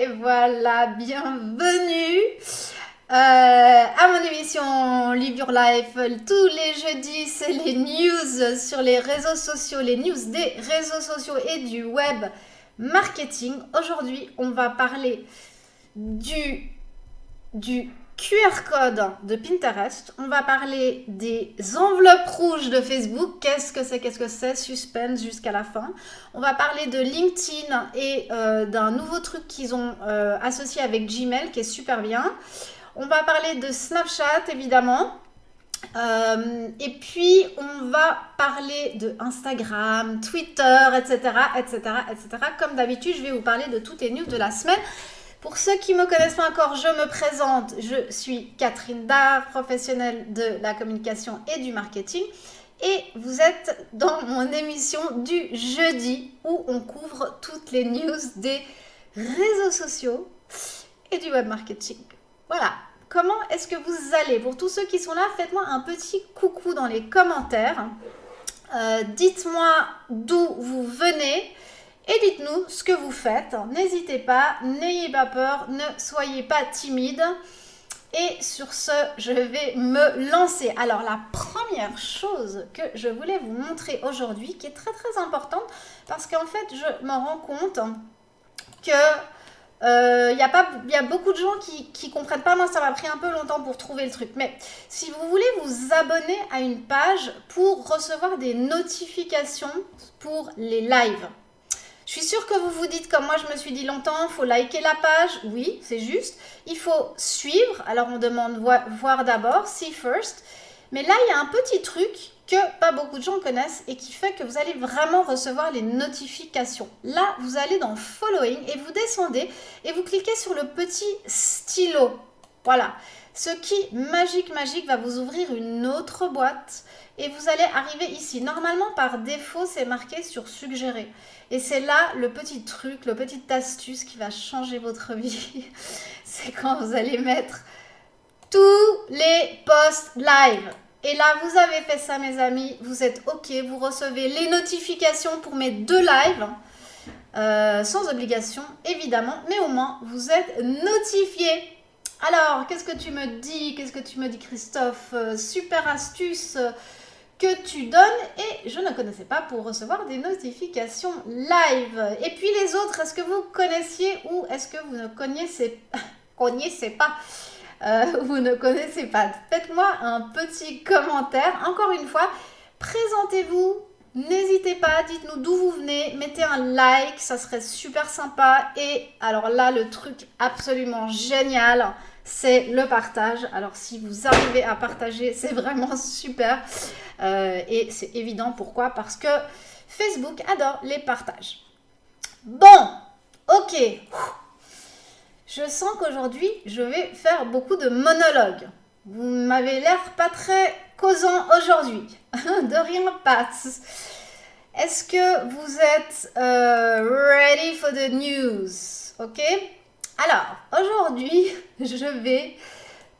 Et voilà, bienvenue à mon émission Live Your Life. Tous les jeudis, c'est les news sur les réseaux sociaux, les news des réseaux sociaux et du web marketing. Aujourd'hui, on va parler du QR code de Pinterest. On va parler des enveloppes rouges de Facebook. Qu'est-ce que c'est? Suspense jusqu'à la fin. On va parler de LinkedIn et d'un nouveau truc qu'ils ont associé avec Gmail qui est super bien. On va parler de Snapchat évidemment. Et puis on va parler de Instagram, Twitter, etc., etc., etc. Comme d'habitude, je vais vous parler de toutes les news de la semaine. Pour ceux qui ne me connaissent pas encore, je me présente. Je suis Catherine Dard, professionnelle de la communication et du marketing. Et vous êtes dans mon émission du jeudi où on couvre toutes les news des réseaux sociaux et du web marketing. Voilà. Comment est-ce que vous allez? Pour tous ceux qui sont là, faites-moi un petit coucou dans les commentaires. Dites-moi d'où vous venez. Et dites-nous ce que vous faites. N'hésitez pas, n'ayez pas peur, ne soyez pas timide. Et sur ce, je vais me lancer. Alors, la première chose que je voulais vous montrer aujourd'hui, qui est très très importante, parce qu'en fait, je me rends compte que il y a beaucoup de gens qui comprennent pas. Moi, ça m'a pris un peu longtemps pour trouver le truc. Mais si vous voulez vous abonner à une page pour recevoir des notifications pour les lives, je suis sûre que vous vous dites, comme moi je me suis dit longtemps, il faut liker la page. Oui, c'est juste. Il faut suivre. Alors on demande voir d'abord, see first. Mais là, il y a un petit truc que pas beaucoup de gens connaissent et qui fait que vous allez vraiment recevoir les notifications. Là, vous allez dans Following et vous descendez et vous cliquez sur le petit stylo. Voilà. Ce qui, magique, va vous ouvrir une autre boîte et vous allez arriver ici. Normalement, par défaut, c'est marqué sur suggérer. Et c'est là le petit truc, le petite astuce qui va changer votre vie. C'est quand vous allez mettre tous les posts live. Et là, vous avez fait ça, mes amis. Vous êtes OK. Vous recevez les notifications pour mes 2 lives. Sans obligation, évidemment. Mais au moins, vous êtes notifiés. Alors, qu'est-ce que tu me dis? Qu'est-ce que tu me dis, Christophe? Super astuce que tu donnes. Et je ne connaissais pas pour recevoir des notifications live. Et puis les autres, est-ce que vous connaissiez ou est-ce que vous ne connaissez pas? Vous ne connaissez pas. Faites-moi un petit commentaire. Encore une fois, présentez-vous. N'hésitez pas, dites-nous d'où vous venez. Mettez un like, ça serait super sympa. Et alors là, le truc absolument génial, c'est le partage. Alors si vous arrivez à partager, c'est vraiment super. Et c'est évident. Pourquoi? Parce que Facebook adore les partages. Bon, ok. Je sens qu'aujourd'hui, je vais faire beaucoup de monologues. Vous m'avez l'air pas très causant aujourd'hui. De rien passe. Est-ce que vous êtes ready for the news? Ok? Alors, aujourd'hui, je vais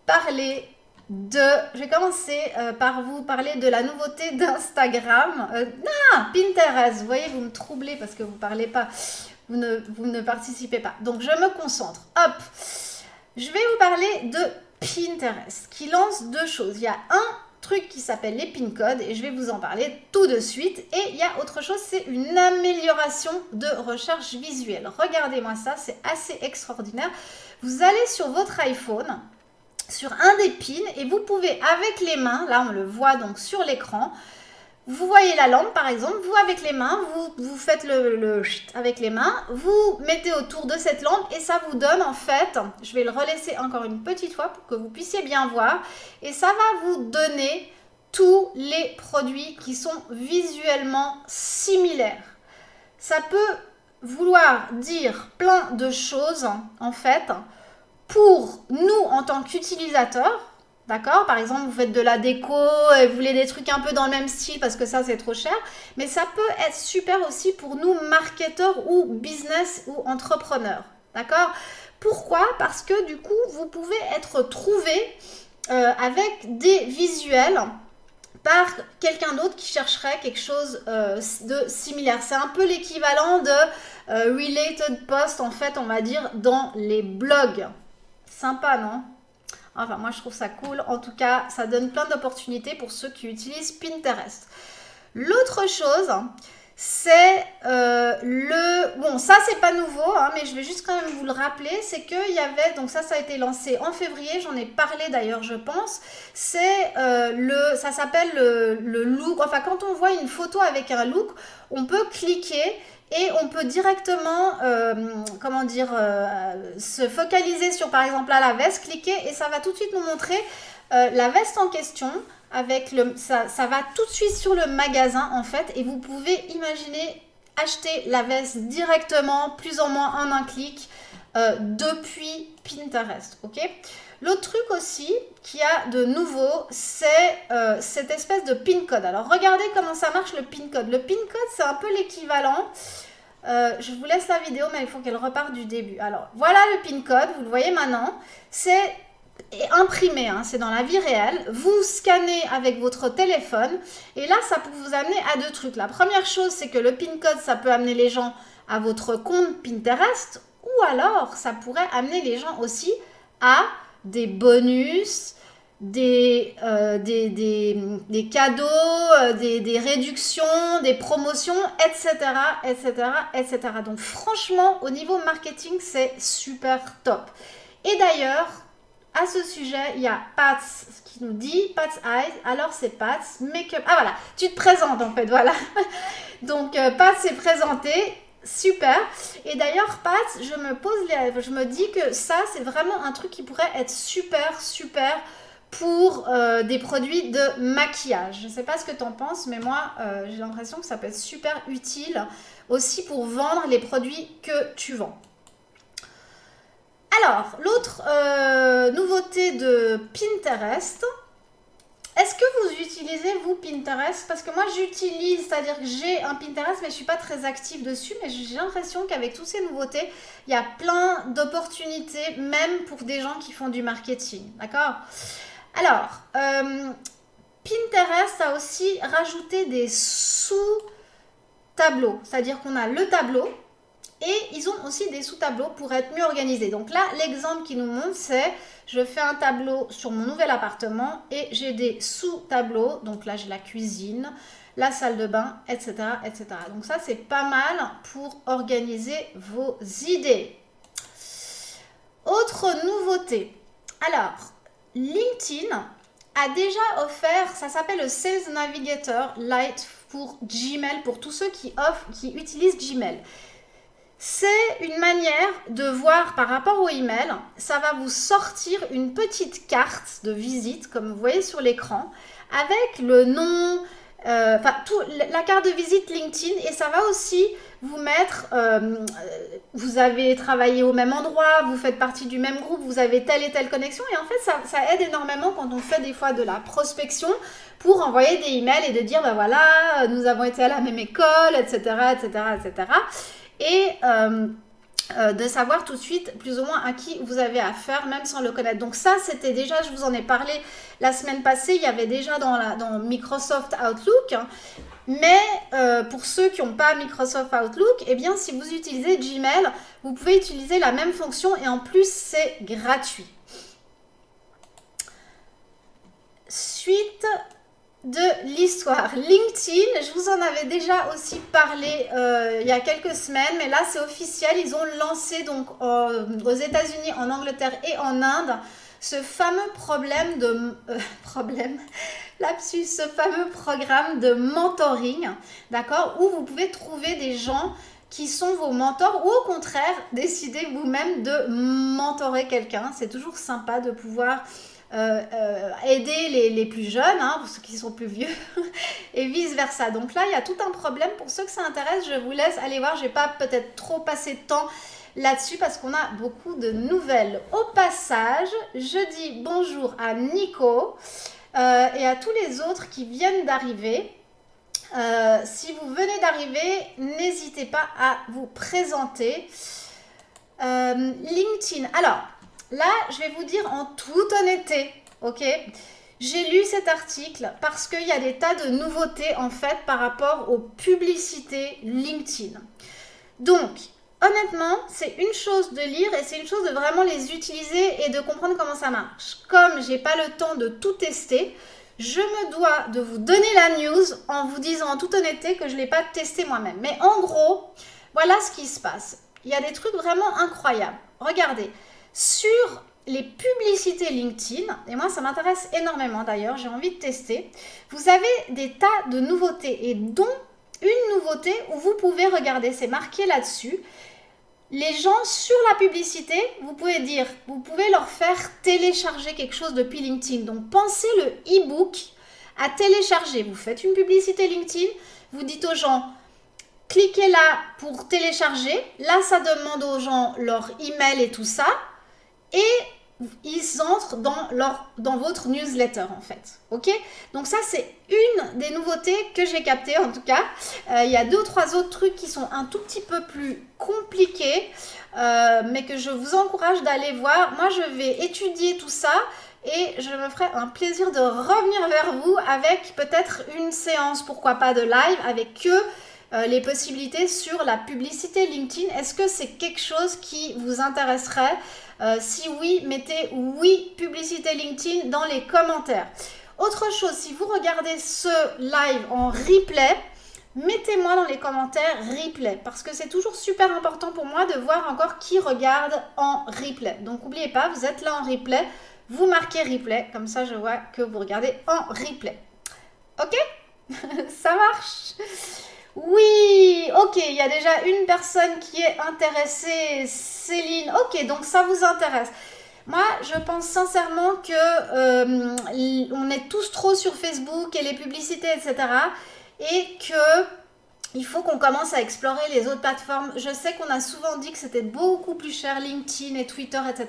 parler je vais commencer par vous parler de la nouveauté d'Instagram. Pinterest. Vous voyez, vous me troublez parce que vous ne parlez pas. Vous ne participez pas. Donc, je me concentre. Hop. Je vais vous parler de Pinterest qui lance 2 choses. Il y a un truc qui s'appelle les pin codes et je vais vous en parler tout de suite. Et il y a autre chose, c'est une amélioration de recherche visuelle. Regardez-moi ça, c'est assez extraordinaire. Vous allez sur votre iPhone, sur un des pins et vous pouvez avec les mains, là on le voit donc sur l'écran, vous voyez la lampe par exemple, vous avec les mains, vous faites le avec les mains, vous mettez autour de cette lampe et ça vous donne en fait, je vais le relaisser encore une petite fois pour que vous puissiez bien voir, et ça va vous donner tous les produits qui sont visuellement similaires. Ça peut vouloir dire plein de choses en fait pour nous en tant qu'utilisateurs. D'accord? Par exemple, vous faites de la déco et vous voulez des trucs un peu dans le même style parce que ça, c'est trop cher. Mais ça peut être super aussi pour nous, marketeurs ou business ou entrepreneurs. D'accord? Pourquoi? Parce que du coup, vous pouvez être trouvé avec des visuels par quelqu'un d'autre qui chercherait quelque chose de similaire. C'est un peu l'équivalent de related post, en fait, on va dire, dans les blogs. Sympa, non? Enfin, moi, je trouve ça cool. En tout cas, ça donne plein d'opportunités pour ceux qui utilisent Pinterest. L'autre chose, c'est bon, ça c'est pas nouveau, hein, mais je vais juste quand même vous le rappeler, c'est qu'il y avait, donc ça a été lancé en février, j'en ai parlé d'ailleurs je pense, c'est ça s'appelle le look, enfin quand on voit une photo avec un look, on peut cliquer et on peut directement, se focaliser sur par exemple là, la veste, cliquer et ça va tout de suite nous montrer la veste en question. Ça va tout de suite sur le magasin en fait et vous pouvez imaginer acheter la veste directement, plus ou moins en un clic depuis Pinterest, ok? L'autre truc aussi qu'il y a de nouveau, c'est cette espèce de pin code. Alors regardez comment ça marche le pin code. Le pin code c'est un peu l'équivalent. Je vous laisse la vidéo mais il faut qu'elle reparte du début. Alors voilà le pin code, vous le voyez maintenant. C'est imprimé, hein, c'est dans la vie réelle. Vous scannez avec votre téléphone et là ça peut vous amener à deux trucs. La première chose c'est que le pin code ça peut amener les gens à votre compte Pinterest ou alors ça pourrait amener les gens aussi à des bonus, des cadeaux, des réductions, des promotions, etc., etc., etc. Donc franchement au niveau marketing c'est super top. Et d'ailleurs à ce sujet, il y a Pats qui nous dit Pat's Eyes. Alors c'est Pats Makeup. Ah voilà, tu te présentes en fait, voilà. Donc Pats s'est présenté, super. Et d'ailleurs Pats, je me dis que ça c'est vraiment un truc qui pourrait être super pour des produits de maquillage. Je ne sais pas ce que tu en penses, mais moi j'ai l'impression que ça peut être super utile aussi pour vendre les produits que tu vends. Alors, l'autre nouveauté de Pinterest, est-ce que vous utilisez, vous, Pinterest? Parce que moi, j'utilise, c'est-à-dire que j'ai un Pinterest, mais je ne suis pas très active dessus, mais j'ai l'impression qu'avec toutes ces nouveautés, il y a plein d'opportunités, même pour des gens qui font du marketing, d'accord? Alors, Pinterest a aussi rajouté des sous-tableaux, c'est-à-dire qu'on a le tableau, et ils ont aussi des sous-tableaux pour être mieux organisés. Donc là, l'exemple qui nous montre, c'est je fais un tableau sur mon nouvel appartement et j'ai des sous-tableaux. Donc là, j'ai la cuisine, la salle de bain, etc., etc. Donc ça, c'est pas mal pour organiser vos idées. Autre nouveauté. Alors, LinkedIn a déjà offert, ça s'appelle le Sales Navigator Lite pour Gmail, pour tous ceux qui utilisent Gmail. C'est une manière de voir par rapport au email, ça va vous sortir une petite carte de visite, comme vous voyez sur l'écran, avec le nom, la carte de visite LinkedIn, et ça va aussi vous mettre, vous avez travaillé au même endroit, vous faites partie du même groupe, vous avez telle et telle connexion, et en fait ça aide énormément quand on fait des fois de la prospection pour envoyer des emails et de dire, ben voilà, nous avons été à la même école, etc., etc., etc., et de savoir tout de suite plus ou moins à qui vous avez affaire même sans le connaître. Donc ça c'était déjà, je vous en ai parlé la semaine passée, il y avait déjà dans Microsoft Outlook, hein. Mais pour ceux qui n'ont pas Microsoft Outlook, eh bien si vous utilisez Gmail, vous pouvez utiliser la même fonction et en plus c'est gratuit. Suite de l'histoire. LinkedIn, je vous en avais déjà aussi parlé il y a quelques semaines, mais là c'est officiel, ils ont lancé donc aux États-Unis, en Angleterre et en Inde ce fameux ce fameux programme de mentoring, d'accord, où vous pouvez trouver des gens qui sont vos mentors ou au contraire décider vous-même de mentorer quelqu'un. C'est toujours sympa de pouvoir aider les plus jeunes, hein, pour ceux qui sont plus vieux, et vice versa. Donc là, il y a tout un problème. Pour ceux que ça intéresse, je vous laisse aller voir. Je vais pas peut-être trop passer de temps là-dessus parce qu'on a beaucoup de nouvelles. Au passage, je dis bonjour à Nico et à tous les autres qui viennent d'arriver. Si vous venez d'arriver, n'hésitez pas à vous présenter. LinkedIn. Alors, là, je vais vous dire en toute honnêteté, ok, j'ai lu cet article parce qu'il y a des tas de nouveautés en fait par rapport aux publicités LinkedIn. Donc, honnêtement, c'est une chose de lire et c'est une chose de vraiment les utiliser et de comprendre comment ça marche. Comme j'ai pas le temps de tout tester, je me dois de vous donner la news en vous disant en toute honnêteté que je ne l'ai pas testé moi-même. Mais en gros, voilà ce qui se passe. Il y a des trucs vraiment incroyables. Regardez, sur les publicités LinkedIn, et moi ça m'intéresse énormément d'ailleurs, j'ai envie de tester, vous avez des tas de nouveautés et dont une nouveauté où vous pouvez regarder, c'est marqué là-dessus. Les gens sur la publicité, vous pouvez leur faire télécharger quelque chose depuis LinkedIn. Donc pensez le e-book à télécharger. Vous faites une publicité LinkedIn, vous dites aux gens, cliquez là pour télécharger. Là, ça demande aux gens leur email et tout ça. Et ils entrent dans votre newsletter en fait. Ok? Donc ça, c'est une des nouveautés que j'ai captées en tout cas. Il y a 2 ou 3 autres trucs qui sont un tout petit peu plus compliqués, mais que je vous encourage d'aller voir. Moi, je vais étudier tout ça et je me ferai un plaisir de revenir vers vous avec peut-être une séance, pourquoi pas de live, avec les possibilités sur la publicité LinkedIn. Est-ce que c'est quelque chose qui vous intéresserait? Si oui, mettez oui publicité LinkedIn dans les commentaires. Autre chose, si vous regardez ce live en replay, mettez-moi dans les commentaires replay parce que c'est toujours super important pour moi de voir encore qui regarde en replay. Donc n'oubliez pas, vous êtes là en replay, vous marquez replay, comme ça je vois que vous regardez en replay. Ok? Ça marche? Oui, ok, il y a déjà une personne qui est intéressée, Céline. Ok, donc ça vous intéresse. Moi, je pense sincèrement que on est tous trop sur Facebook et les publicités, etc. Et que il faut qu'on commence à explorer les autres plateformes. Je sais qu'on a souvent dit que c'était beaucoup plus cher, LinkedIn et Twitter, etc.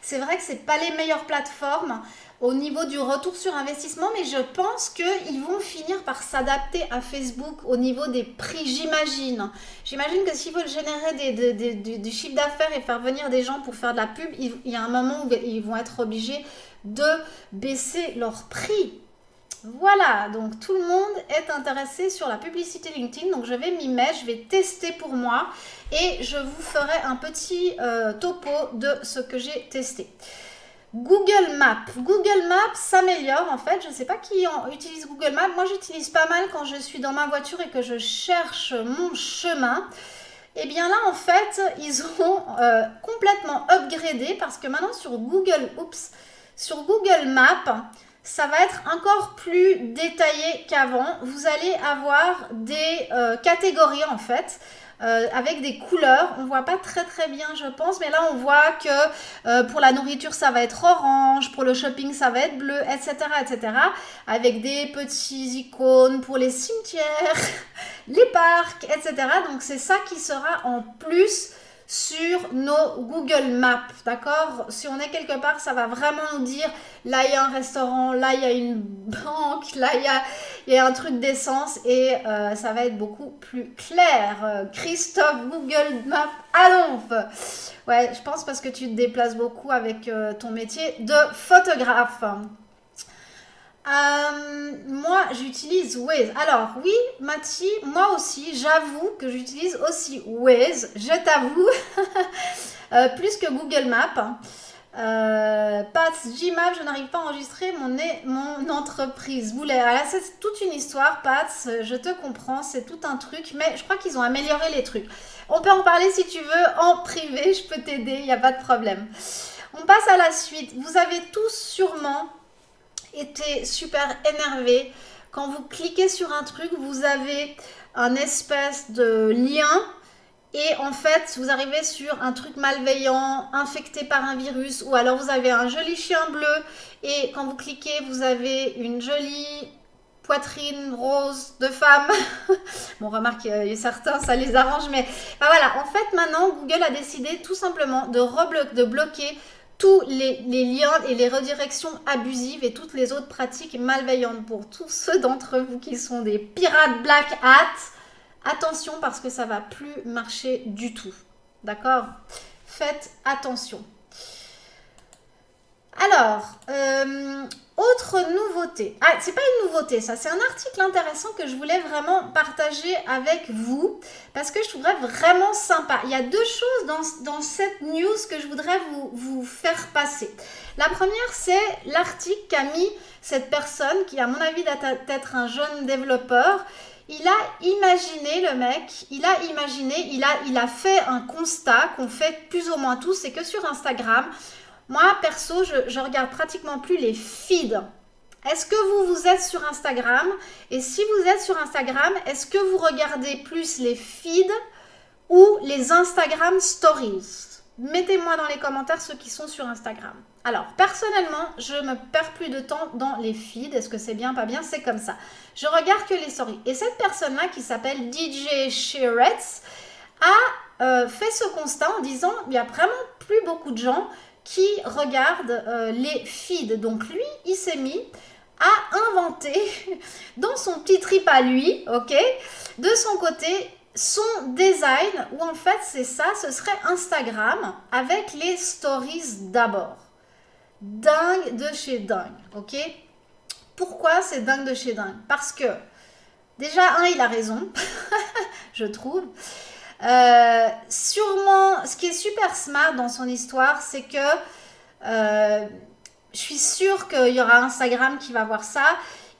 C'est vrai que ce n'est pas les meilleures plateformes au niveau du retour sur investissement, mais je pense qu'ils vont finir par s'adapter à Facebook au niveau des prix, j'imagine. J'imagine que s'ils veulent générer du chiffre d'affaires et faire venir des gens pour faire de la pub, il y a un moment où ils vont être obligés de baisser leurs prix. Voilà, donc tout le monde est intéressé sur la publicité LinkedIn, donc je vais m'y mettre, je vais tester pour moi et je vous ferai un petit topo de ce que j'ai testé. Google Maps. Google Maps s'améliore en fait. Je ne sais pas qui utilise Google Maps. Moi, j'utilise pas mal quand je suis dans ma voiture et que je cherche mon chemin. Et bien là, en fait, ils ont complètement upgradé parce que maintenant sur Google Maps, ça va être encore plus détaillé qu'avant. Vous allez avoir des catégories en fait. Avec des couleurs, on voit pas très bien je pense, mais là on voit que pour la nourriture ça va être orange, pour le shopping ça va être bleu, etc. avec des petits icônes pour les cimetières, les parcs, etc. Donc c'est ça qui sera en plus sur nos Google Maps, d'accord? Si on est quelque part, ça va vraiment nous dire, là il y a un restaurant, là il y a une banque, là il y a un truc d'essence et ça va être beaucoup plus clair. Christophe, Google Maps, allons! Ouais, je pense parce que tu te déplaces beaucoup avec ton métier de photographe. Moi, j'utilise Waze. Alors, oui, Mathie, moi aussi, j'avoue que j'utilise aussi Waze, je t'avoue, plus que Google Maps. Pats, Gmap, je n'arrive pas à enregistrer mon entreprise. Boulet. Alors là, c'est toute une histoire, Pats, je te comprends, c'est tout un truc, mais je crois qu'ils ont amélioré les trucs. On peut en parler si tu veux, en privé, je peux t'aider, il n'y a pas de problème. On passe à la suite. Vous avez tous sûrement été super énervé. Quand vous cliquez sur un truc, vous avez un espèce de lien et en fait, vous arrivez sur un truc malveillant, infecté par un virus, ou alors vous avez un joli chien bleu et quand vous cliquez, vous avez une jolie poitrine rose de femme. Bon, remarque, certains, ça les arrange, mais ben voilà. En fait, maintenant, Google a décidé tout simplement de bloquer tous les liens et les redirections abusives et toutes les autres pratiques malveillantes. Pour tous ceux d'entre vous qui sont des pirates black hat, attention parce que ça va plus marcher du tout. D'accord? Faites attention. Alors, autre nouveauté. Ah, c'est pas une nouveauté, ça. C'est un article intéressant que je voulais vraiment partager avec vous parce que je trouverais vraiment sympa. Il y a deux choses dans cette news que je voudrais vous faire passer. La première, c'est l'article qu'a mis cette personne qui, à mon avis, doit être un jeune développeur. Il a imaginé, le mec, il a fait un constat qu'on fait plus ou moins tous, c'est que sur Instagram, moi, perso, je regarde pratiquement plus les feeds. Est-ce que vous êtes sur Instagram? Et si vous êtes sur Instagram, est-ce que vous regardez plus les feeds ou les Instagram Stories? Mettez-moi dans les commentaires ceux qui sont sur Instagram. Alors, personnellement, je me perds plus de temps dans les feeds. Est-ce que c'est bien, pas bien? C'est comme ça. Je regarde que les stories. Et cette personne-là, qui s'appelle DJ Sheretz, a fait ce constat en disant il n'y a vraiment plus beaucoup de gens qui regardent les feeds. Donc lui, il s'est mis à inventer dans son petit trip à lui, ok, de son côté, son design, où en fait c'est ça, ce serait Instagram avec les stories d'abord. Dingue de chez dingue, ok. Pourquoi c'est dingue de chez dingue? Parce que, déjà, il a raison, je trouve. Sûrement, ce qui est super smart dans son histoire, c'est que je suis sûre qu'il y aura Instagram qui va voir ça.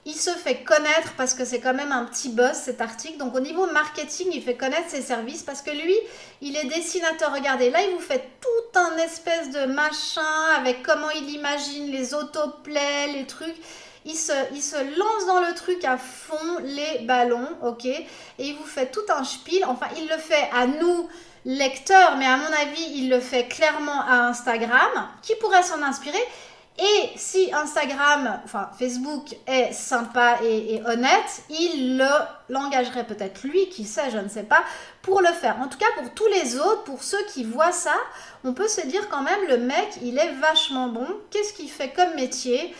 Il se fait connaître parce que c'est quand même un petit buzz cet article. Donc au niveau marketing, il fait connaître ses services parce que lui, il est dessinateur. Regardez, là, il vous fait tout un espèce de machin avec comment il imagine les autoplays, les trucs. Il se lance dans le truc à fond, les ballons, ok? Et il vous fait tout un spiel. Enfin, il le fait à nous, lecteurs, mais à mon avis, il le fait clairement à Instagram, qui pourrait s'en inspirer. Et si Instagram, enfin Facebook, est sympa et honnête, il l'engagerait peut-être lui, qui sait, je ne sais pas, pour le faire. En tout cas, pour tous les autres, pour ceux qui voient ça, on peut se dire quand même, le mec, il est vachement bon. Qu'est-ce qu'il fait comme métier?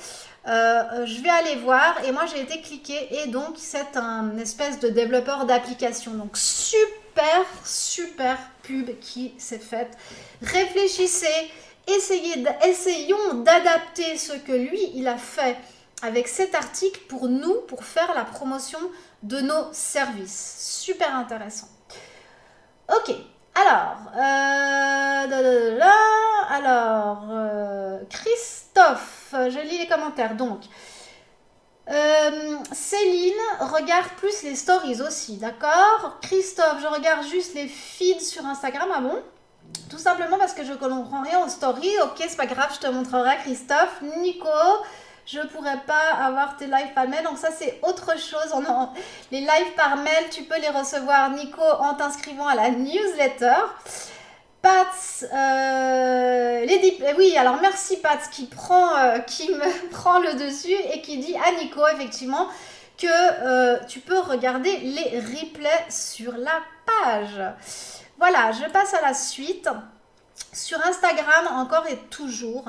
Je vais aller voir et moi j'ai été cliquer et donc c'est un espèce de développeur d'application, donc super pub qui s'est faite. Réfléchissez, essayons d'adapter ce que lui il a fait avec cet article pour nous, pour faire la promotion de nos services. Super intéressant. Ok. Alors, Christophe, je lis les commentaires. Donc, Céline regarde plus les stories aussi, d'accord? Christophe, je regarde juste les feeds sur Instagram, ah bon? Tout simplement parce que je ne comprends rien aux stories. Ok, c'est pas grave, je te montrerai, Christophe. Nico, je pourrais pas avoir tes lives par mail, donc ça c'est autre chose. Les lives par mail, tu peux les recevoir, Nico, en t'inscrivant à la newsletter. Pats, oui, alors merci Pats qui me prend le dessus et qui dit à Nico effectivement que tu peux regarder les replays sur la page. Voilà, je passe à la suite. Sur Instagram, encore et toujours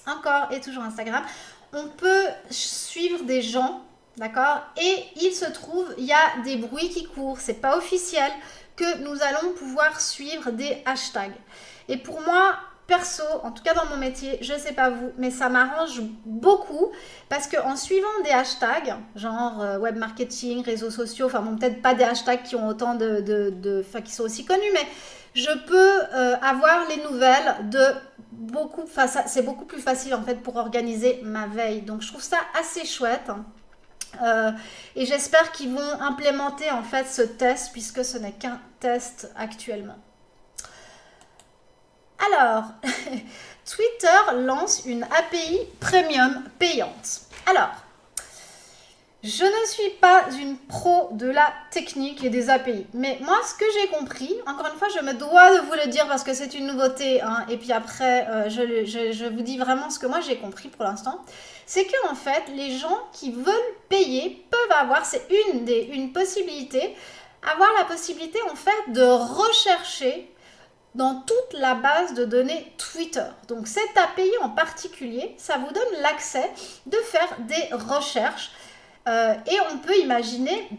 Instagram, on peut suivre des gens, d'accord? Et il se trouve, il y a des bruits qui courent, c'est pas officiel, que nous allons pouvoir suivre des hashtags. Et pour moi, perso, en tout cas dans mon métier, je sais pas vous, mais ça m'arrange beaucoup parce qu'en suivant des hashtags, genre web marketing, réseaux sociaux, enfin bon, peut-être pas des hashtags qui ont autant qui sont aussi connus, mais je peux avoir les nouvelles de beaucoup, enfin c'est beaucoup plus facile en fait pour organiser ma veille. Donc je trouve ça assez chouette. Et j'espère qu'ils vont implémenter en fait ce test puisque ce n'est qu'un test actuellement. Alors, Twitter lance une API premium payante. Alors, je ne suis pas une pro de la technique et des API. Mais moi, ce que j'ai compris, encore une fois, je me dois de vous le dire parce que c'est une nouveauté. Hein, et puis après, je vous dis vraiment ce que moi j'ai compris pour l'instant. C'est que en fait, les gens qui veulent payer peuvent avoir, c'est une possibilité, avoir la possibilité en fait de rechercher dans toute la base de données Twitter. Donc cette API en particulier, ça vous donne l'accès de faire des recherches et on peut imaginer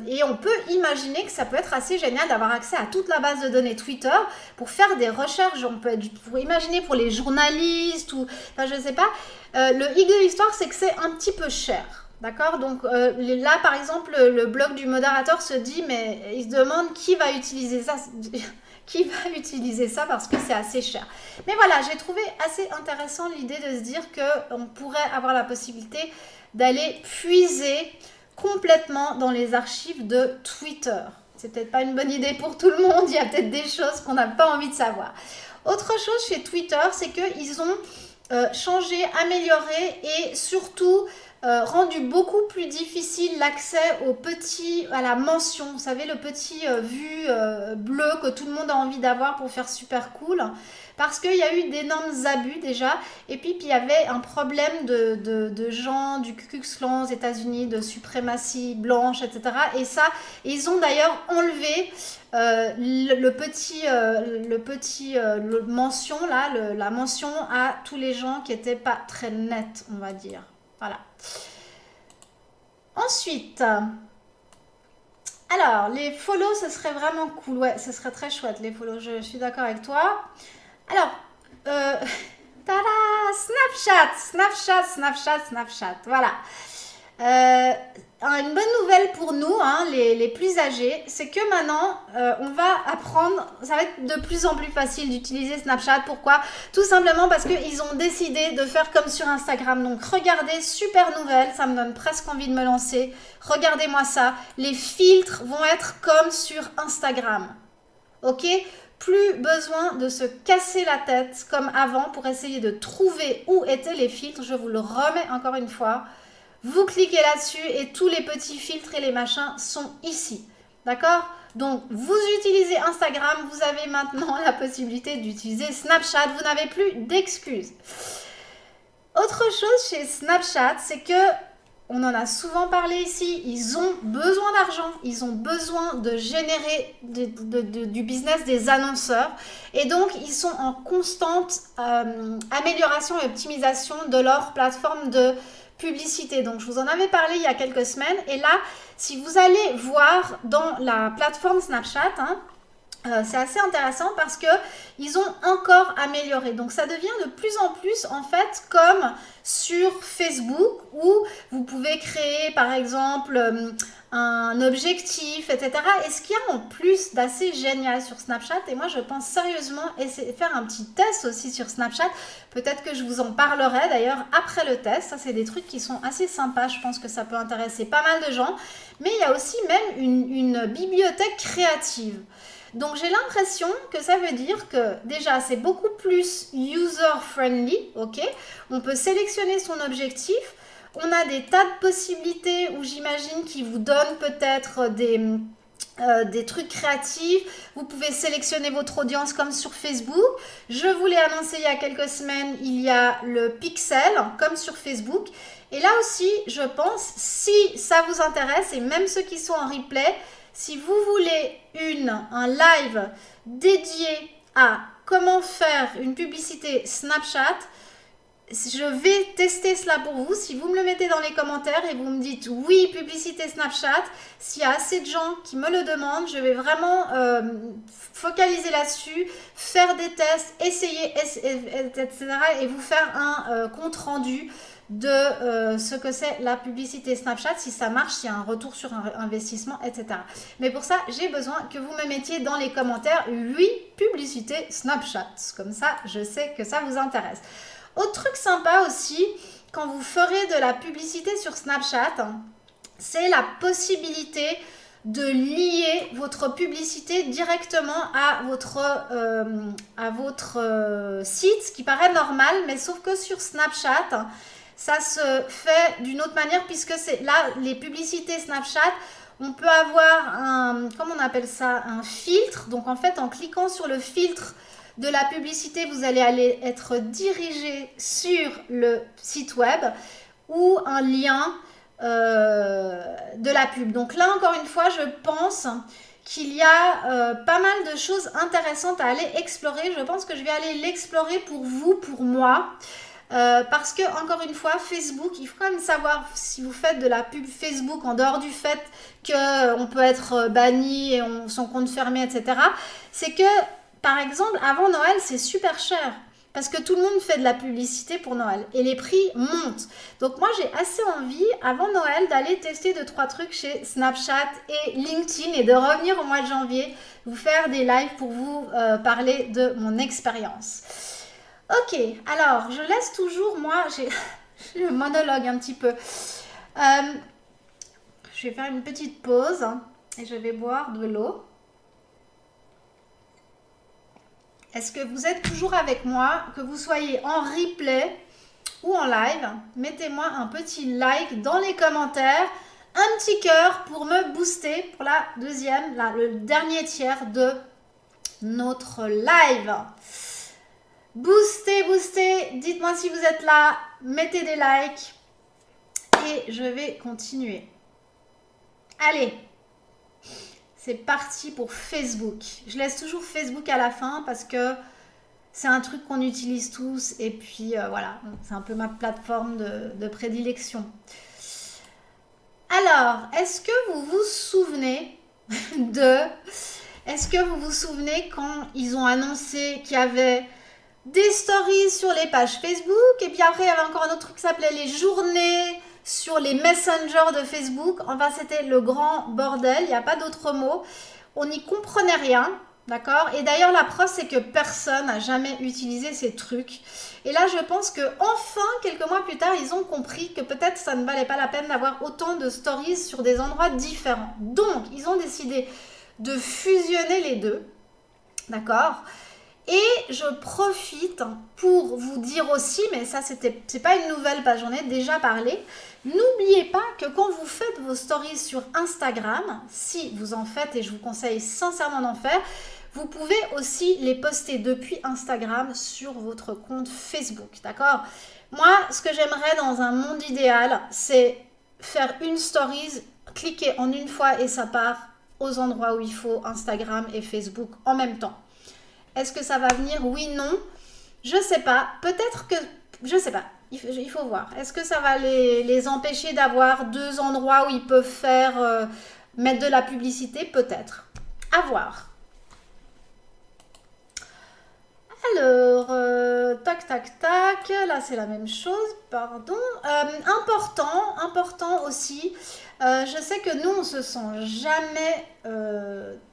Et on peut imaginer que ça peut être assez génial d'avoir accès à toute la base de données Twitter pour faire des recherches. On peut pour imaginer pour les journalistes ou, enfin je sais pas. Le hic de l'histoire, c'est que c'est un petit peu cher. D'accord? Donc là, par exemple, le blog du modérateur se dit, mais il se demande qui va utiliser ça. Qui va utiliser ça parce que c'est assez cher. Mais voilà, j'ai trouvé assez intéressant l'idée de se dire qu'on pourrait avoir la possibilité d'aller puiser complètement dans les archives de Twitter. C'est peut-être pas une bonne idée pour tout le monde, il y a peut-être des choses qu'on n'a pas envie de savoir. Autre chose chez Twitter, c'est qu'ils ont changé, amélioré et surtout rendu beaucoup plus difficile l'accès à la mention. Vous savez, le petit vu bleu que tout le monde a envie d'avoir pour faire super cool. Parce qu'il y a eu d'énormes abus déjà. Et puis il y avait un problème de gens du Ku Klux Klan aux États-Unis, de suprématie blanche, etc. Et ça, ils ont d'ailleurs enlevé le petit mention là, la mention à tous les gens qui n'étaient pas très nets, on va dire. Voilà. Ensuite, alors les follow, ce serait vraiment cool. Ouais, ce serait très chouette les follow. Je suis d'accord avec toi. Alors, tada, Snapchat. Voilà. Une bonne nouvelle pour nous, hein, les plus âgés, c'est que maintenant, on va apprendre, ça va être de plus en plus facile d'utiliser Snapchat. Pourquoi? Tout simplement parce qu'ils ont décidé de faire comme sur Instagram. Donc, regardez, super nouvelle, ça me donne presque envie de me lancer. Regardez-moi ça, les filtres vont être comme sur Instagram. Ok? Plus besoin de se casser la tête comme avant pour essayer de trouver où étaient les filtres. Je vous le remets encore une fois. Vous cliquez là-dessus et tous les petits filtres et les machins sont ici. D'accord? Donc, vous utilisez Instagram, vous avez maintenant la possibilité d'utiliser Snapchat. Vous n'avez plus d'excuses. Autre chose chez Snapchat, c'est que, on en a souvent parlé ici, ils ont besoin d'argent, ils ont besoin de générer du business des annonceurs et donc ils sont en constante amélioration et optimisation de leur plateforme de publicité. Donc je vous en avais parlé il y a quelques semaines et là, si vous allez voir dans la plateforme Snapchat, c'est assez intéressant parce que ils ont encore amélioré. Donc ça devient de plus en plus en fait comme sur Facebook où vous pouvez créer par exemple un objectif, etc. Et ce qu'il y a en plus d'assez génial sur Snapchat, et moi je pense sérieusement essayer de faire un petit test aussi sur Snapchat, peut-être que je vous en parlerai d'ailleurs après le test. Ça c'est des trucs qui sont assez sympas, je pense que ça peut intéresser pas mal de gens. Mais il y a aussi même une bibliothèque créative. Donc j'ai l'impression que ça veut dire que déjà c'est beaucoup plus user-friendly, ok? On peut sélectionner son objectif, on a des tas de possibilités où j'imagine qu'ils vous donnent peut-être des trucs créatifs, vous pouvez sélectionner votre audience comme sur Facebook. Je vous l'ai annoncé il y a quelques semaines, il y a le pixel comme sur Facebook. Et là aussi, je pense, si ça vous intéresse, et même ceux qui sont en replay, si vous voulez un live dédié à comment faire une publicité Snapchat, je vais tester cela pour vous. Si vous me le mettez dans les commentaires et vous me dites oui, publicité Snapchat, s'il y a assez de gens qui me le demandent, je vais vraiment focaliser là-dessus, faire des tests, essayer, etc. et vous faire un compte rendu de ce que c'est la publicité Snapchat, si ça marche, s'il y a un retour sur investissement, etc. Mais pour ça, j'ai besoin que vous me mettiez dans les commentaires oui, publicité Snapchat. Comme ça, je sais que ça vous intéresse. Autre truc sympa aussi, quand vous ferez de la publicité sur Snapchat, c'est la possibilité de lier votre publicité directement à votre site, ce qui paraît normal, mais sauf que sur Snapchat, ça se fait d'une autre manière puisque c'est là, les publicités Snapchat, on peut avoir comment on appelle ça, un filtre. Donc en fait, en cliquant sur le filtre de la publicité, vous allez être dirigé sur le site web ou un lien de la pub. Donc là, encore une fois, je pense qu'il y a pas mal de choses intéressantes à aller explorer. Je pense que je vais aller l'explorer pour vous, pour moi. Parce que, encore une fois, Facebook, il faut quand même savoir si vous faites de la pub Facebook en dehors du fait qu'on peut être banni et son compte fermé, etc. C'est que, par exemple, avant Noël, c'est super cher. Parce que tout le monde fait de la publicité pour Noël et les prix montent. Donc moi j'ai assez envie avant Noël d'aller tester 2-3 trucs chez Snapchat et LinkedIn et de revenir au mois de janvier vous faire des lives pour vous parler de mon expérience. Ok, alors je laisse toujours moi, j'ai le monologue un petit peu. Je vais faire une petite pause et je vais boire de l'eau. Est-ce que vous êtes toujours avec moi? Que vous soyez en replay ou en live, mettez-moi un petit like dans les commentaires, un petit cœur pour me booster pour la deuxième, le dernier tiers de notre live. Boostez, boostez, dites-moi si vous êtes là, mettez des likes et je vais continuer. Allez, c'est parti pour Facebook. Je laisse toujours Facebook à la fin parce que c'est un truc qu'on utilise tous et puis voilà, c'est un peu ma plateforme de prédilection. Alors, est-ce que vous vous souvenez Est-ce que vous vous souvenez quand ils ont annoncé qu'il y avait des stories sur les pages Facebook et puis après il y avait encore un autre truc qui s'appelait les journées sur les messengers de Facebook. Enfin, c'était le grand bordel, il n'y a pas d'autre mot. On n'y comprenait rien. D'accord? Et d'ailleurs, la preuve, c'est que personne n'a jamais utilisé ces trucs. Et là, je pense que enfin, quelques mois plus tard, ils ont compris que peut-être ça ne valait pas la peine d'avoir autant de stories sur des endroits différents. Donc, ils ont décidé de fusionner les deux. D'accord? Et je profite pour vous dire aussi, mais ça, c'est pas une nouvelle page, j'en ai déjà parlé. N'oubliez pas que quand vous faites vos stories sur Instagram, si vous en faites, et je vous conseille sincèrement d'en faire, vous pouvez aussi les poster depuis Instagram sur votre compte Facebook, d'accord? Moi, ce que j'aimerais dans un monde idéal, c'est faire une stories, cliquer en une fois et ça part aux endroits où il faut, Instagram et Facebook en même temps. Est-ce que ça va venir? Oui, non. Je sais pas. Peut-être que... Je sais pas. Il faut voir. Est-ce que ça va les empêcher d'avoir deux endroits où ils peuvent faire... mettre de la publicité? Peut-être. À voir. Alors, tac, tac, tac. Là, c'est la même chose. Pardon. Important aussi. Je sais que nous, on se sent jamais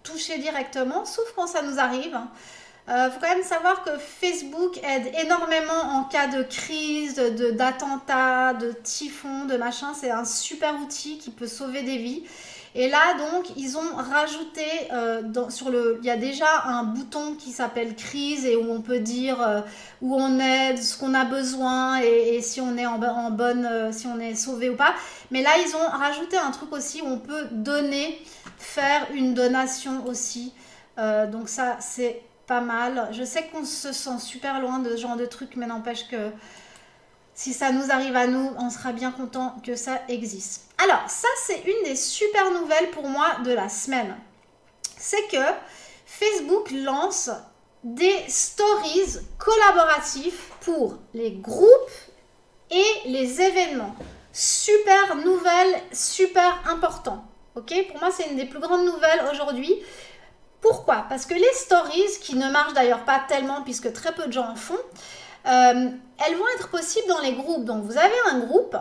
touché directement, sauf quand ça nous arrive. Faut quand même savoir que Facebook aide énormément en cas de crise, d'attentat, de typhon, de machin. C'est un super outil qui peut sauver des vies. Et là, donc, ils ont rajouté, il y a déjà un bouton qui s'appelle crise et où on peut dire où on est, ce qu'on a besoin et si on est en bonne, si on est sauvé ou pas. Mais là, ils ont rajouté un truc aussi où on peut donner, faire une donation aussi. Donc ça, c'est pas mal. Je sais qu'on se sent super loin de ce genre de truc, mais n'empêche que si ça nous arrive à nous, on sera bien content que ça existe. Alors, ça, c'est une des super nouvelles pour moi de la semaine. C'est que Facebook lance des stories collaboratifs pour les groupes et les événements. Super nouvelle, super important. Ok? Pour moi, c'est une des plus grandes nouvelles aujourd'hui. Pourquoi? Parce que les stories, qui ne marchent d'ailleurs pas tellement puisque très peu de gens en font, elles vont être possibles dans les groupes. Donc vous avez un groupe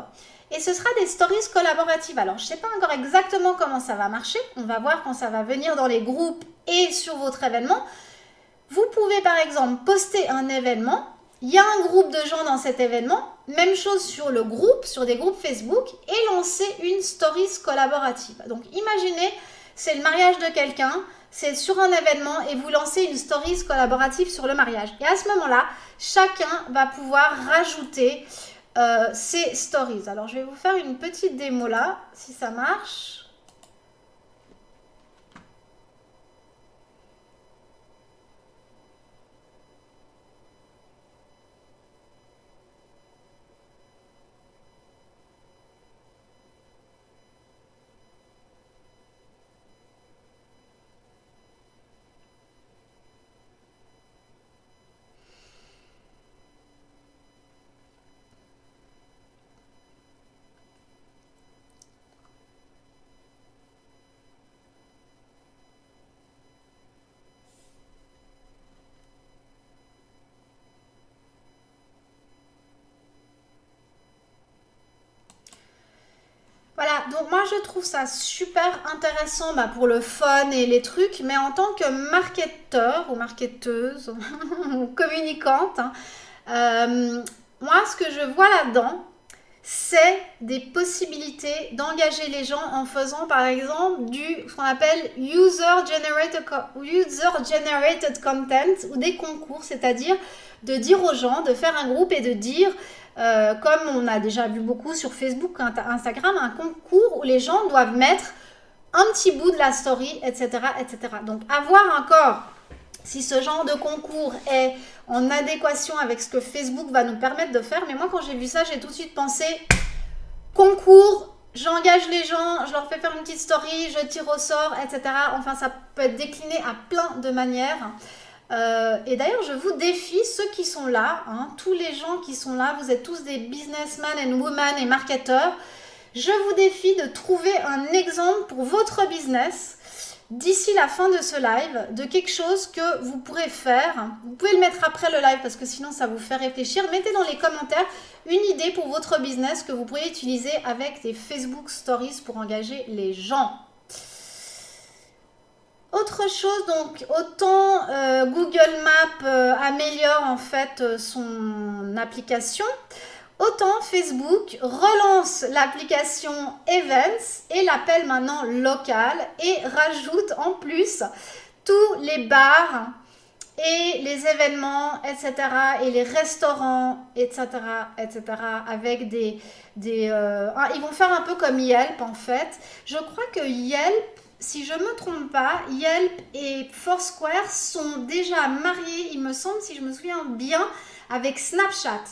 et ce sera des stories collaboratives. Alors je ne sais pas encore exactement comment ça va marcher. On va voir quand ça va venir dans les groupes et sur votre événement. Vous pouvez par exemple poster un événement. Il y a un groupe de gens dans cet événement. Même chose sur le groupe, sur des groupes Facebook et lancer une stories collaborative. Donc imaginez, c'est le mariage de quelqu'un. C'est sur un événement et vous lancez une stories collaborative sur le mariage. Et à ce moment-là, chacun va pouvoir rajouter ses stories. Alors, je vais vous faire une petite démo là, si ça marche. donc moi je trouve ça super intéressant pour le fun et les trucs, mais en tant que marketeur ou marketeuse ou communicante, hein, moi ce que je vois là-dedans, c'est des possibilités d'engager les gens en faisant par exemple ce qu'on appelle user-generated content ou des concours, c'est-à-dire de dire aux gens, de faire un groupe et de dire, comme on a déjà vu beaucoup sur Facebook, Instagram, un concours où les gens doivent mettre un petit bout de la story, etc. etc. Donc à voir encore si ce genre de concours est en adéquation avec ce que Facebook va nous permettre de faire. Mais moi, quand j'ai vu ça, j'ai tout de suite pensé concours, j'engage les gens, je leur fais faire une petite story, je tire au sort, etc. Enfin, ça peut être décliné à plein de manières. Et d'ailleurs, je vous défie, ceux qui sont là, hein, tous les gens qui sont là, vous êtes tous des businessmen and women et marketeurs, je vous défie de trouver un exemple pour votre business d'ici la fin de ce live, de quelque chose que vous pourrez faire. Vous pouvez le mettre après le live parce que sinon ça vous fait réfléchir. Mettez dans les commentaires une idée pour votre business que vous pourriez utiliser avec des Facebook Stories pour engager les gens. Autre chose, donc autant Google Maps améliore en fait son application, autant Facebook relance l'application Events et l'appelle maintenant local et rajoute en plus tous les bars et les événements, etc. et les restaurants, etc. etc. avec ils vont faire un peu comme Yelp en fait. Je crois que Yelp, si je ne me trompe pas, Yelp et Foursquare sont déjà mariés, il me semble, si je me souviens bien, avec Snapchat.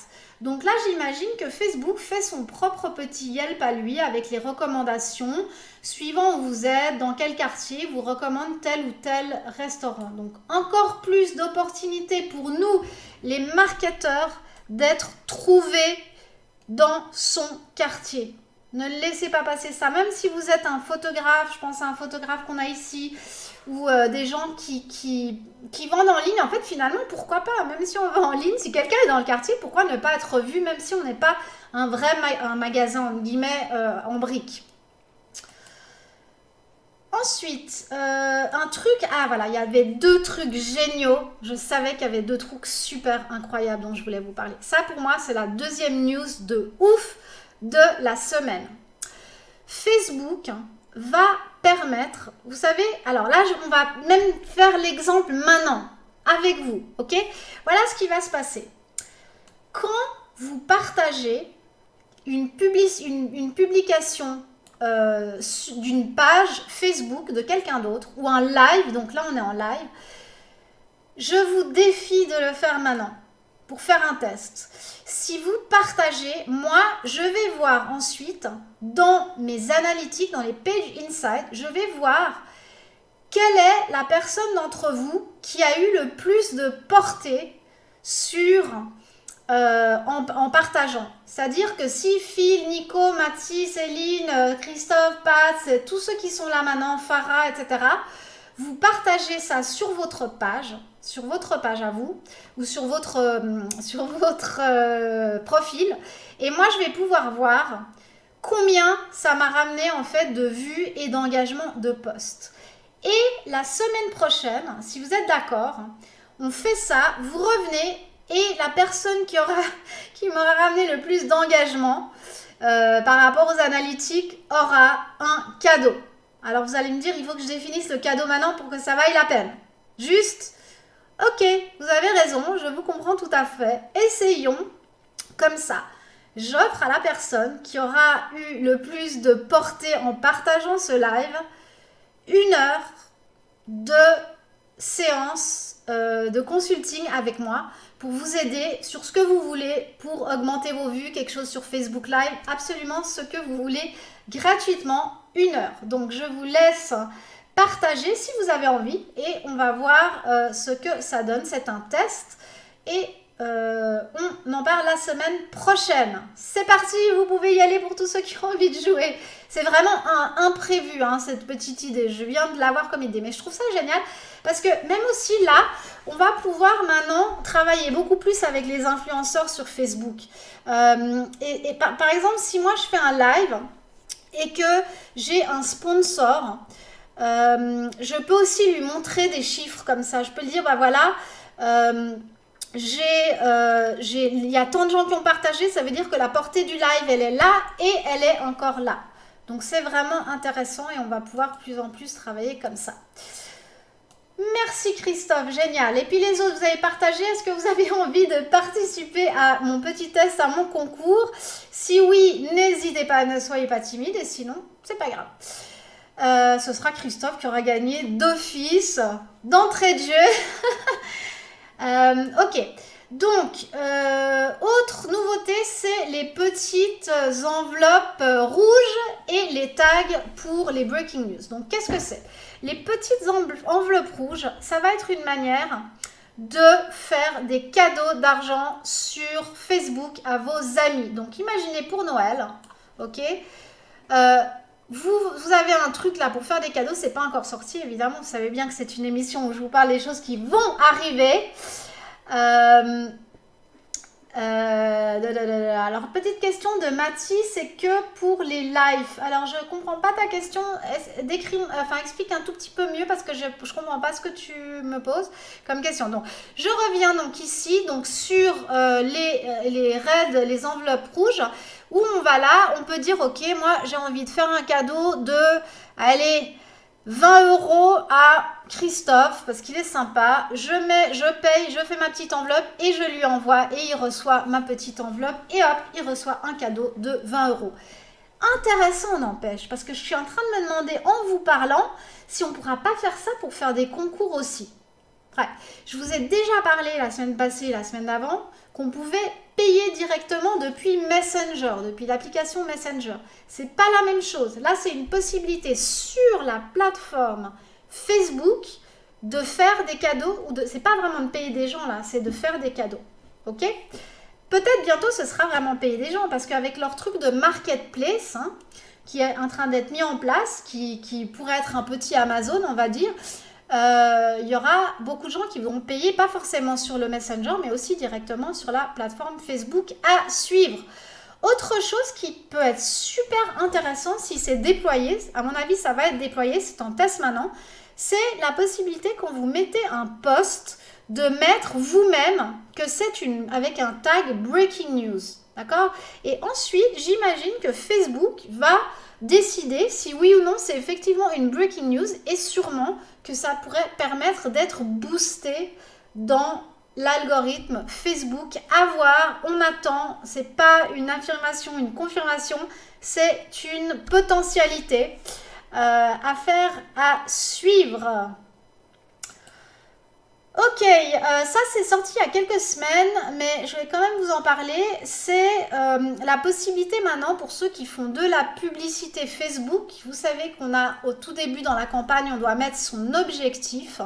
Donc là, j'imagine que Facebook fait son propre petit Yelp à lui avec les recommandations. Suivant où vous êtes, dans quel quartier, vous recommande tel ou tel restaurant. Donc encore plus d'opportunités pour nous, les marketeurs, d'être trouvés dans son quartier. Ne laissez pas passer ça. Même si vous êtes un photographe, je pense à un photographe qu'on a ici, ou des gens qui vendent en ligne, en fait, finalement, pourquoi pas? Même si on vend en ligne, si quelqu'un est dans le quartier, pourquoi ne pas être vu, même si on n'est pas un vrai un magasin, en guillemets, en briques. Ensuite, un truc, voilà, il y avait 2 trucs géniaux. Je savais qu'il y avait 2 trucs super incroyables dont je voulais vous parler. Ça, pour moi, c'est la deuxième news de ouf de la semaine. Facebook va permettre, vous savez, alors là, on va même faire l'exemple maintenant avec vous, ok? Voilà ce qui va se passer. Quand vous partagez une publication d'une page Facebook de quelqu'un d'autre ou un live, donc là on est en live, je vous défie de le faire maintenant pour faire un test. Si vous partagez, moi je vais voir ensuite dans mes analytiques, dans les Page Insights, je vais voir quelle est la personne d'entre vous qui a eu le plus de portée sur en partageant. C'est-à-dire que si Phil, Nico, Mathis, Céline, Christophe, Pat, tous ceux qui sont là maintenant, Farah, etc., vous partagez ça sur votre page à vous, ou sur votre profil, et moi je vais pouvoir voir combien ça m'a ramené en fait de vues et d'engagement de posts. Et la semaine prochaine, si vous êtes d'accord, on fait ça, vous revenez et la personne qui m'aura ramené le plus d'engagement par rapport aux analytiques aura un cadeau. Alors vous allez me dire, il faut que je définisse le cadeau maintenant pour que ça vaille la peine. Juste, ok, vous avez raison, je vous comprends tout à fait. Essayons comme ça. J'offre à la personne qui aura eu le plus de portée en partageant ce live 1 heure de séance de consulting avec moi pour vous aider sur ce que vous voulez pour augmenter vos vues, quelque chose sur Facebook Live, absolument ce que vous voulez gratuitement 1 heure. Donc je vous laisse partager si vous avez envie et on va voir ce que ça donne. C'est un test et on en parle la semaine prochaine. C'est parti, vous pouvez y aller pour tous ceux qui ont envie de jouer. C'est vraiment un imprévu, hein, cette petite idée. Je viens de l'avoir comme idée, mais je trouve ça génial parce que même aussi là, on va pouvoir maintenant travailler beaucoup plus avec les influenceurs sur Facebook. Par exemple, si moi je fais un live et que j'ai un sponsor, je peux aussi lui montrer des chiffres comme ça. Je peux lui dire, bah voilà, il y a tant de gens qui ont partagé, ça veut dire que la portée du live, elle est là et elle est encore là. Donc c'est vraiment intéressant et on va pouvoir de plus en plus travailler comme ça. Merci Christophe, génial. Et puis les autres, vous avez partagé, est-ce que vous avez envie de participer à mon petit test, à mon concours? Si oui, n'hésitez pas, ne soyez pas timide, et sinon, c'est pas grave. Ce sera Christophe qui aura gagné d'office, d'entrée de jeu. Ok, donc, autre nouveauté, c'est les petites enveloppes rouges et les tags pour les breaking news. Donc, qu'est-ce que c'est? Les petites enveloppes rouges, ça va être une manière de faire des cadeaux d'argent sur Facebook à vos amis. Donc, imaginez pour Noël, ok, vous avez un truc là pour faire des cadeaux, c'est pas encore sorti évidemment, vous savez bien que c'est une émission où je vous parle des choses qui vont arriver. Alors, petite question de Mathis, c'est que pour les lives. Alors, je comprends pas ta question. Explique un tout petit peu mieux parce que je comprends pas ce que tu me poses comme question. Donc, je reviens donc ici, donc sur les raids, les enveloppes rouges, où on va là, on peut dire, ok, moi j'ai envie de faire un cadeau de, allez, 20 € à Christophe parce qu'il est sympa, je paye, je fais ma petite enveloppe et je lui envoie et il reçoit ma petite enveloppe et hop, il reçoit un cadeau de 20 €. Intéressant n'empêche, parce que je suis en train de me demander en vous parlant si on ne pourra pas faire ça pour faire des concours aussi. Ouais. Je vous ai déjà parlé la semaine passée, la semaine d'avant, qu'on pouvait payer directement depuis Messenger, depuis l'application Messenger. C'est pas la même chose. Là, c'est une possibilité sur la plateforme Facebook de faire des cadeaux. C'est pas vraiment de payer des gens là, c'est de faire des cadeaux. Ok? Peut-être bientôt ce sera vraiment payer des gens parce qu'avec leur truc de marketplace, hein, qui est en train d'être mis en place, qui pourrait être un petit Amazon, on va dire, il y aura beaucoup de gens qui vont payer, pas forcément sur le Messenger, mais aussi directement sur la plateforme Facebook à suivre. Autre chose qui peut être super intéressant si c'est déployé, à mon avis ça va être déployé, c'est en test maintenant, c'est la possibilité quand vous mettez un post de mettre vous-même que c'est avec un tag Breaking News, d'accord? Et ensuite, j'imagine que Facebook va décider si oui ou non c'est effectivement une breaking news et sûrement que ça pourrait permettre d'être boosté dans l'algorithme Facebook. À voir, on attend, c'est pas une affirmation, une confirmation, c'est une potentialité affaire à suivre. Ok, ça c'est sorti il y a quelques semaines, mais je vais quand même vous en parler. C'est la possibilité maintenant pour ceux qui font de la publicité Facebook. Vous savez qu'on a au tout début dans la campagne, on doit mettre son objectif.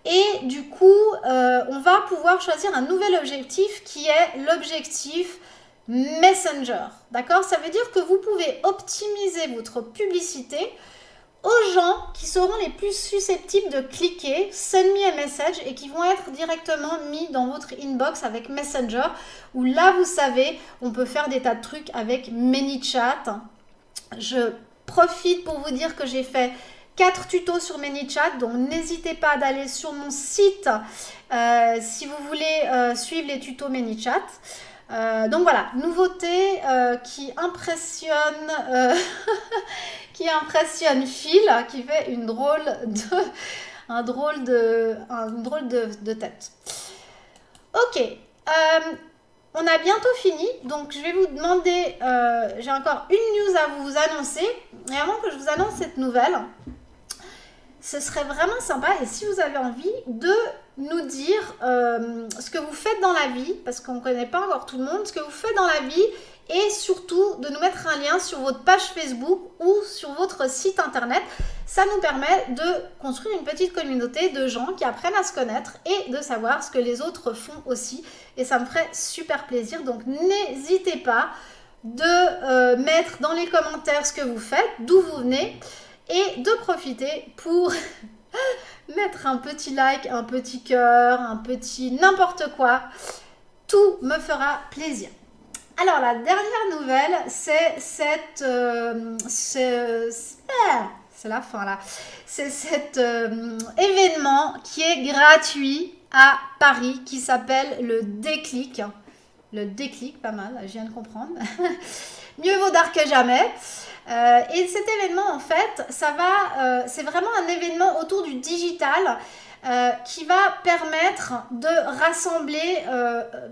Et du coup, on va pouvoir choisir un nouvel objectif qui est l'objectif Messenger. D'accord? Ça veut dire que vous pouvez optimiser votre publicité aux gens qui seront les plus susceptibles de cliquer send me a message et qui vont être directement mis dans votre inbox avec Messenger où là vous savez on peut faire des tas de trucs avec ManyChat. Je profite pour vous dire que j'ai fait 4 tutos sur ManyChat, donc n'hésitez pas d'aller sur mon site si vous voulez suivre les tutos ManyChat. Donc voilà, nouveauté qui impressionne qui impressionne Phil, qui fait une drôle de tête. Ok, on a bientôt fini, donc je vais vous demander, j'ai encore une news à vous annoncer, et avant que je vous annonce cette nouvelle, ce serait vraiment sympa, et si vous avez envie de nous dire ce que vous faites dans la vie, parce qu'on ne connaît pas encore tout le monde, ce que vous faites dans la vie, et surtout de nous mettre un lien sur votre page Facebook ou sur votre site internet. Ça nous permet de construire une petite communauté de gens qui apprennent à se connaître et de savoir ce que les autres font aussi. Et ça me ferait super plaisir. Donc n'hésitez pas de mettre dans les commentaires ce que vous faites, d'où vous venez, et de profiter pour mettre un petit like, un petit cœur, un petit n'importe quoi. Tout me fera plaisir. Alors, la dernière nouvelle, c'est c'est la fin là. C'est cet événement qui est gratuit à Paris qui s'appelle le Déclic. Le Déclic, pas mal, je viens de comprendre. Mieux vaut tard que jamais. Et cet événement, en fait, c'est vraiment un événement autour du digital qui va permettre de rassembler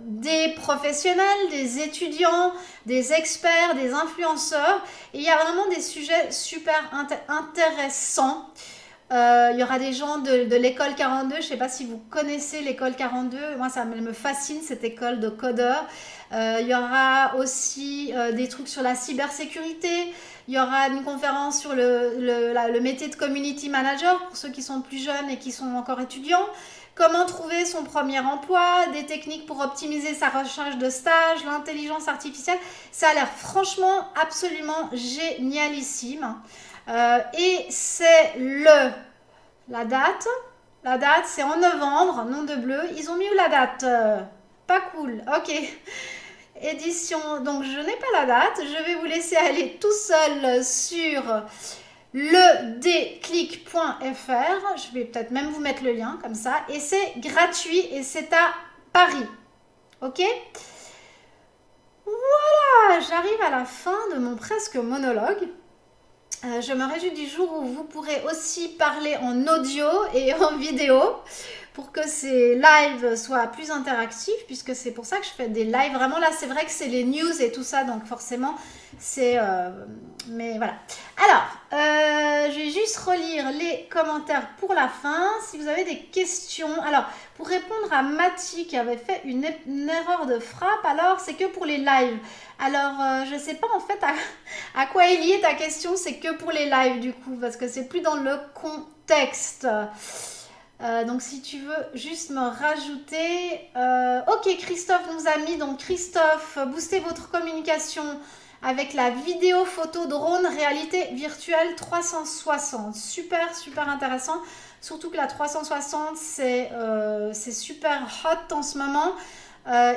des professionnels, des étudiants, des experts, des influenceurs. Et il y a vraiment des sujets super intéressants. Il y aura des gens de l'école 42. Je ne sais pas si vous connaissez l'école 42. Moi, ça me fascine, cette école de codeurs. Il y aura aussi des trucs sur la cybersécurité. Il y aura une conférence sur le métier de community manager pour ceux qui sont plus jeunes et qui sont encore étudiants. Comment trouver son premier emploi, des techniques pour optimiser sa recherche de stage, l'intelligence artificielle. Ça a l'air franchement absolument génialissime. Et c'est la date. La date, c'est en novembre, nom de bleu. Ils ont mis où la date? Pas cool. Ok. Édition. Donc, je n'ai pas la date. Je vais vous laisser aller tout seul sur ledéclic.fr. Je vais peut-être même vous mettre le lien comme ça. Et c'est gratuit et c'est à Paris. Ok? Voilà, j'arrive à la fin de mon presque monologue. Je me réjouis du jour où vous pourrez aussi parler en audio et en vidéo pour que ces lives soient plus interactifs, puisque c'est pour ça que je fais des lives. Vraiment, là, c'est vrai que c'est les news et tout ça, donc forcément, c'est... mais voilà. Alors, je vais juste relire les commentaires pour la fin. Si vous avez des questions... Alors, pour répondre à Mathie qui avait fait une erreur de frappe, alors, c'est que pour les lives. Alors, je ne sais pas en fait à quoi est liée ta question, c'est que pour les lives du coup, parce que c'est plus dans le contexte. Donc si tu veux juste me rajouter... ok, Christophe nous a mis, donc Christophe, boostez votre communication avec la vidéo photo drone réalité virtuelle 360. Super, super intéressant. Surtout que la 360, c'est super hot en ce moment.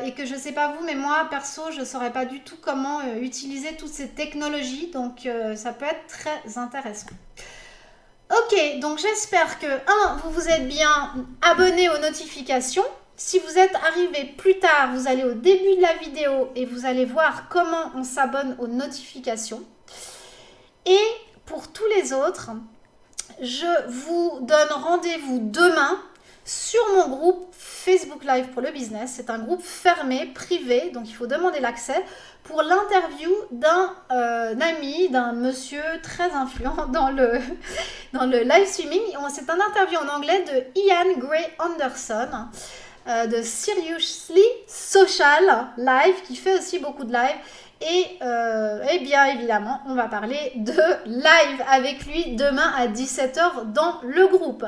Et que je sais pas vous, mais moi perso je saurais pas du tout comment utiliser toutes ces technologies, donc ça peut être très intéressant. Ok, donc j'espère que vous vous êtes bien abonné aux notifications. Si vous êtes arrivé plus tard, vous allez au début de la vidéo et vous allez voir comment on s'abonne aux notifications. Et pour tous les autres, je vous donne rendez-vous demain sur mon groupe Facebook Live pour le business. C'est un groupe fermé, privé, donc il faut demander l'accès pour l'interview d'un ami, d'un monsieur très influent dans le live streaming. C'est un interview en anglais de Ian Gray Anderson de Seriously Social Live, qui fait aussi beaucoup de live. Et bien évidemment, on va parler de live avec lui demain à 17h dans le groupe.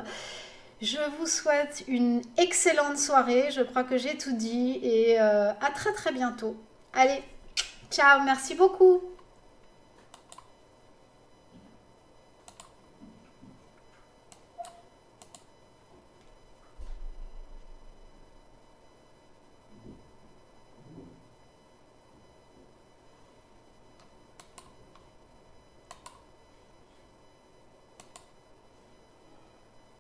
Je vous souhaite une excellente soirée, je crois que j'ai tout dit et à très très bientôt. Allez, ciao, merci beaucoup.